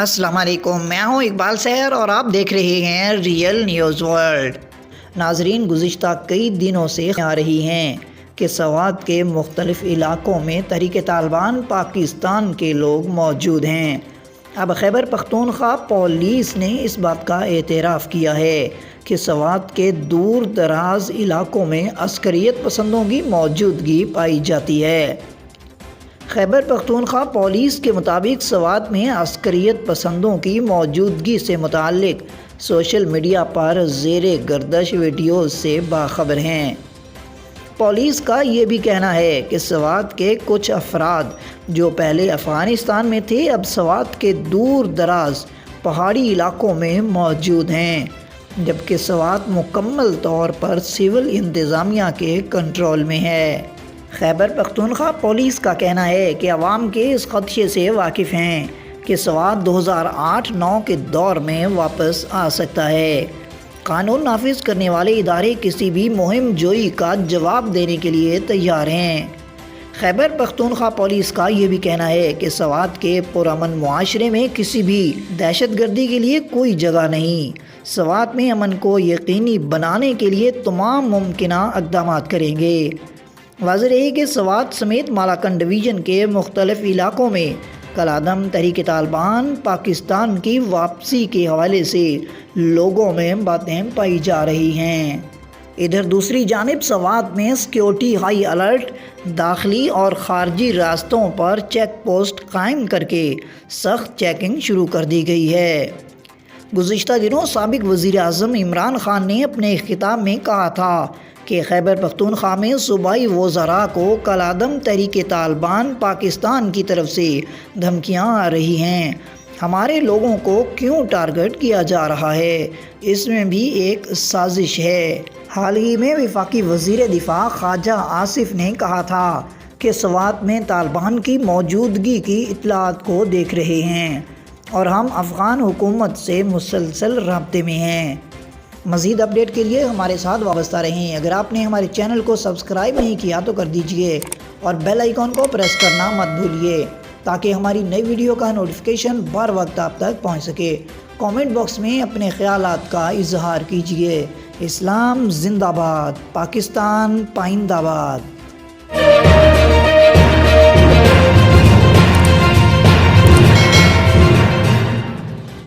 السلام علیکم، میں ہوں اقبال سیر اور آپ دیکھ رہے ہیں ریئل نیوز ورلڈ۔ ناظرین، گزشتہ کئی دنوں سے آ رہی ہیں کہ سوات کے مختلف علاقوں میں تحریک طالبان پاکستان کے لوگ موجود ہیں۔ اب خیبر پختونخوا پولیس نے اس بات کا اعتراف کیا ہے کہ سوات کے دور دراز علاقوں میں عسکریت پسندوں کی موجودگی پائی جاتی ہے۔ خیبر پختونخوا پولیس کے مطابق سوات میں عسکریت پسندوں کی موجودگی سے متعلق سوشل میڈیا پر زیر گردش ویڈیوز سے باخبر ہیں۔ پولیس کا یہ بھی کہنا ہے کہ سوات کے کچھ افراد جو پہلے افغانستان میں تھے اب سوات کے دور دراز پہاڑی علاقوں میں موجود ہیں، جبکہ سوات مکمل طور پر سول انتظامیہ کے کنٹرول میں ہے۔ خیبر پختونخوا پولیس کا کہنا ہے کہ عوام کے اس خدشے سے واقف ہیں کہ سوات 2008-9 کے دور میں واپس آ سکتا ہے۔ قانون نافذ کرنے والے ادارے کسی بھی مہم جوئی کا جواب دینے کے لیے تیار ہیں۔ خیبر پختونخوا پولیس کا یہ بھی کہنا ہے کہ سوات کے پرامن معاشرے میں کسی بھی دہشت گردی کے لیے کوئی جگہ نہیں۔ سوات میں امن کو یقینی بنانے کے لیے تمام ممکنہ اقدامات کریں گے۔ واضح رہے کہ سوات سمیت مالاکنڈ ڈویژن کے مختلف علاقوں میں کالعدم تحریک طالبان پاکستان کی واپسی کے حوالے سے لوگوں میں باتیں پائی جا رہی ہیں۔ ادھر دوسری جانب سوات میں سیکیورٹی ہائی الرٹ، داخلی اور خارجی راستوں پر چیک پوسٹ قائم کر کے سخت چیکنگ شروع کر دی گئی ہے۔ گزشتہ دنوں سابق وزیر اعظم عمران خان نے اپنے خطاب میں کہا تھا کہ خیبر پختونخوا میں صوبائی وزراء کو کالعدم تحریک طالبان پاکستان کی طرف سے دھمکیاں آ رہی ہیں۔ ہمارے لوگوں کو کیوں ٹارگٹ کیا جا رہا ہے؟ اس میں بھی ایک سازش ہے۔ حال ہی میں وفاقی وزیر دفاع خواجہ آصف نے کہا تھا کہ سوات میں طالبان کی موجودگی کی اطلاعات کو دیکھ رہے ہیں اور ہم افغان حکومت سے مسلسل رابطے میں ہیں۔ مزید اپڈیٹ کے لیے ہمارے ساتھ وابستہ رہیں۔ اگر آپ نے ہمارے چینل کو سبسکرائب نہیں کیا تو کر دیجئے اور بیل آئیکن کو پریس کرنا مت بھولیے تاکہ ہماری نئی ویڈیو کا نوٹیفیکیشن بر وقت آپ تک پہنچ سکے۔ کامنٹ باکس میں اپنے خیالات کا اظہار کیجئے۔ اسلام زندہ باد، پاکستان پائندہ باد۔